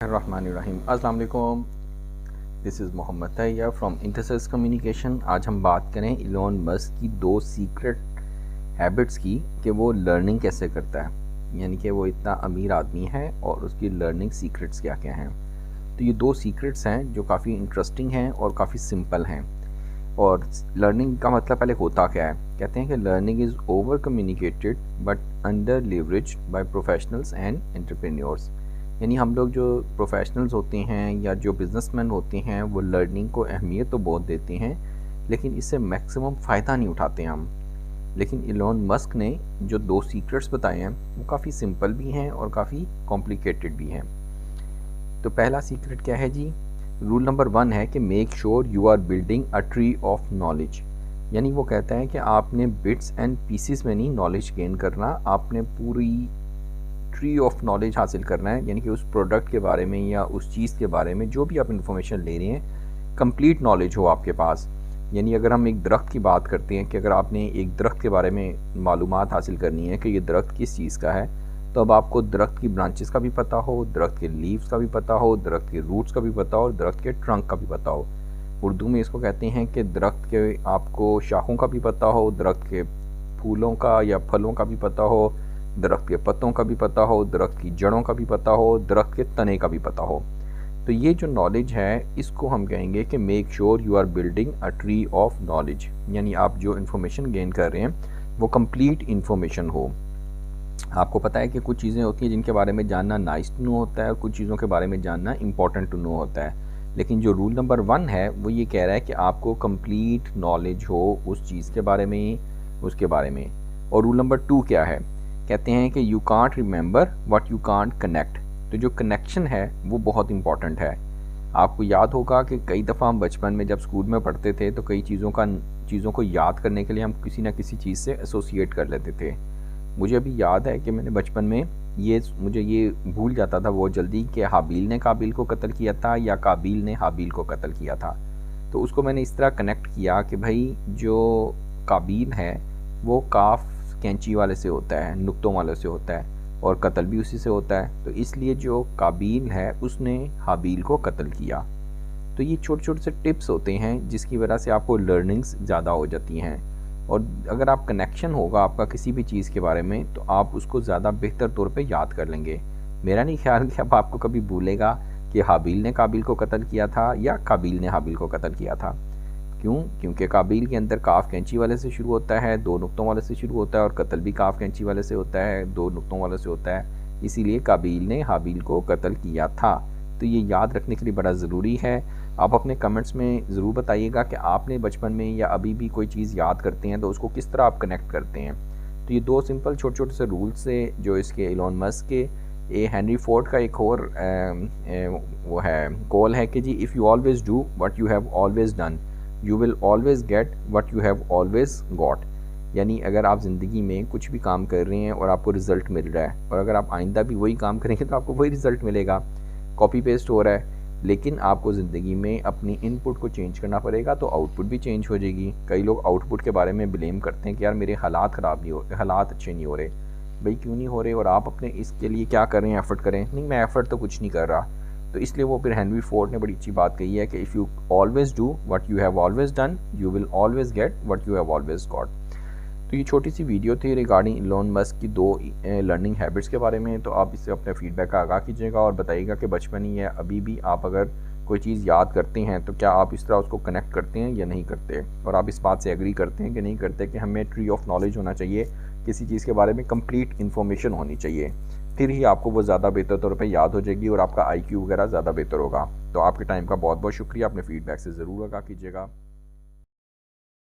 Rahim. अस्सलाम वालेकुम. This is Mohammad Tayyab from intersys communication. आज हम बात करें इलोन मस्क की दो सीक्रेट हैबिट्स की कि वो लर्निंग कैसे करता है, यानी कि वो इतना अमीर आदमी है और उसकी लर्निंग सीक्रेट्स क्या क्या हैं. तो ये दो सीक्रेट्स हैं जो काफ़ी इंटरेस्टिंग हैं और काफ़ी सिंपल हैं. और लर्निंग का मतलब पहले होता क्या है. कहते हैं कि learning is over communicated but under leveraged by professionals and entrepreneurs. यानी हम लोग जो प्रोफेशनल्स होते हैं या जो बिजनेसमैन होते हैं वो लर्निंग को अहमियत तो बहुत देते हैं, लेकिन इससे मैक्सिमम फ़ायदा नहीं उठाते हम. लेकिन इलोन मस्क ने जो दो सीक्रेट्स बताए हैं वो काफ़ी सिंपल भी हैं और काफ़ी कॉम्प्लिकेटेड भी हैं. तो पहला सीक्रेट क्या है जी. रूल नंबर 1 है कि make sure you are building a tree of knowledge. यानी वो कहता है कि आपने बिट्स एंड पीसीस में नहीं नॉलेज गेन करना, आपने पूरी ट्री ऑफ नॉलेज हासिल करना है. यानी कि उस प्रोडक्ट के बारे में या उस चीज़ के बारे में जो भी आप इन्फॉर्मेशन ले रहे हैं, कंप्लीट नॉलेज हो आपके पास. यानी अगर हम एक दरख्त की बात करते हैं कि अगर आपने एक दरख्त के बारे में मालूमात हासिल करनी है कि ये दरख्त किस चीज़ का है, तो अब आपको दरख्त की ब्रांचेस का भी पता हो, दरख्त के लीव्स का भी पता हो, दरख्त के रूट्स का भी पता हो और दरख्त के ट्रंक का भी पता हो. उर्दू में इसको कहते हैं कि दरख्त के आपको शाखों का भी पता हो, दरख्त के फूलों का या फलों का भी पता हो, दरख्त के पत्तों का भी पता हो, दरख्त की जड़ों का भी पता हो, दरख्त के तने का भी पता हो. तो ये जो नॉलेज है इसको हम कहेंगे कि make sure you are building a tree of knowledge. यानी आप जो इन्फॉर्मेशन गेन कर रहे हैं वो कंप्लीट इन्फॉर्मेशन हो. आपको पता है कि कुछ चीज़ें होती हैं जिनके बारे में जानना नाइस टू नो होता है और कुछ चीज़ों के बारे में जानना इम्पॉर्टेंट टू नो होता है. लेकिन जो रूल नंबर 1 है वो ये कह रहा है कि आपको कंप्लीट नॉलेज हो उस चीज़ के बारे में, उसके बारे में. और रूल नंबर 2 क्या है. कहते हैं कि you can't remember what you can't connect. तो जो कनेक्शन है वो बहुत इंपॉर्टेंट है. आपको याद होगा कि कई दफ़ा हम बचपन में जब स्कूल में पढ़ते थे तो कई चीज़ों को याद करने के लिए हम किसी ना किसी चीज़ से एसोसिएट कर लेते थे. मुझे अभी याद है कि मैंने बचपन में मुझे ये भूल जाता था बहुत जल्दी कि हाबील ने काबिल को कत्ल किया था या काबिल ने हाबील को कत्ल किया था. तो उसको मैंने इस तरह कनेक्ट किया कि भाई जो काबिल है वो काफ कैंची वाले से होता है, नुक्तों वाले से होता है और कत्ल भी उसी से होता है. तो इसलिए जो काबिल है उसने हाबील को कत्ल किया. तो ये छोटे छोटे से टिप्स होते हैं जिसकी वजह से आपको लर्निंग्स ज़्यादा हो जाती हैं. और अगर आप कनेक्शन होगा आपका किसी भी चीज़ के बारे में तो आप उसको ज़्यादा बेहतर तौर पे याद कर लेंगे. मेरा नहीं ख्याल कि अब आपको कभी भूलेगा कि हाबील ने काबिल को कत्ल किया था या काबिल ने हाबील को कत्ल किया था. क्यों? क्योंकि काबिल के अंदर काफ कैंची वाले से शुरू होता है, 2 नुक्तों वाले से शुरू होता है और कत्ल भी काफ कैंची वाले से होता है, 2 नुक्तों वाले से होता है. इसीलिए काबिल ने हाबील को कत्ल किया था. तो ये याद रखने के लिए बड़ा ज़रूरी है. आप अपने कमेंट्स में ज़रूर बताइएगा कि आपने बचपन में या अभी भी कोई चीज़ याद करते हैं तो उसको किस तरह आप कनेक्ट करते हैं. तो ये दो सिंपल छोटे छोटे से रूल्स से जो इसके इलोन मस्क के हेनरी फोर्ड का एक और वो है कॉल है कि जी if you always do what you have always done you will always get what you have always got. यानी अगर आप ज़िंदगी में कुछ भी काम कर रहे हैं और आपको रिज़ल्ट मिल रहा है और अगर आप आइंदा भी वही काम करेंगे तो आपको वही रिज़ल्ट मिलेगा. कॉपी पेस्ट हो रहा है, लेकिन आपको ज़िंदगी में अपनी इनपुट को चेंज करना पड़ेगा तो आउटपुट भी चेंज हो जाएगी. कई लोग आउटपुट के बारे में ब्लेम करते हैं कि यार मेरे हालात ख़राब नहीं हो रहे, हालात अच्छे नहीं हो रहे. भाई क्यों नहीं हो रहे और आप अपने इसके लिए क्या कर रहे हैं, एफ़र्ट करें. नहीं, मैं एफ़र्ट तो कुछ नहीं कर रहा. तो इसलिए वो फिर हेनरी फोर्ड ने बड़ी अच्छी बात कही है कि if you always do what you have always done you will always get what you have always got. तो ये छोटी सी वीडियो थी रिगार्डिंग इलोन मस्क की दो लर्निंग हैबिट्स के बारे में. तो आप इससे अपने फीडबैक का आगाह कीजिएगा और बताइएगा कि बचपन ही है अभी भी आप अगर कोई चीज़ याद करते हैं तो क्या आप इस तरह उसको कनेक्ट करते हैं या नहीं करते, और आप इस बात से एग्री करते हैं कि नहीं करते कि हमें ट्री ऑफ नॉलेज होना चाहिए, किसी चीज़ के बारे में कंप्लीट इन्फॉर्मेशन होनी चाहिए, फिर ही आपको वो ज़्यादा बेहतर तौर पे याद हो जाएगी और आपका IQ वगैरह ज़्यादा बेहतर होगा. तो आपके टाइम का बहुत बहुत शुक्रिया. अपने फीडबैक से ज़रूर आगाह कीजिएगा.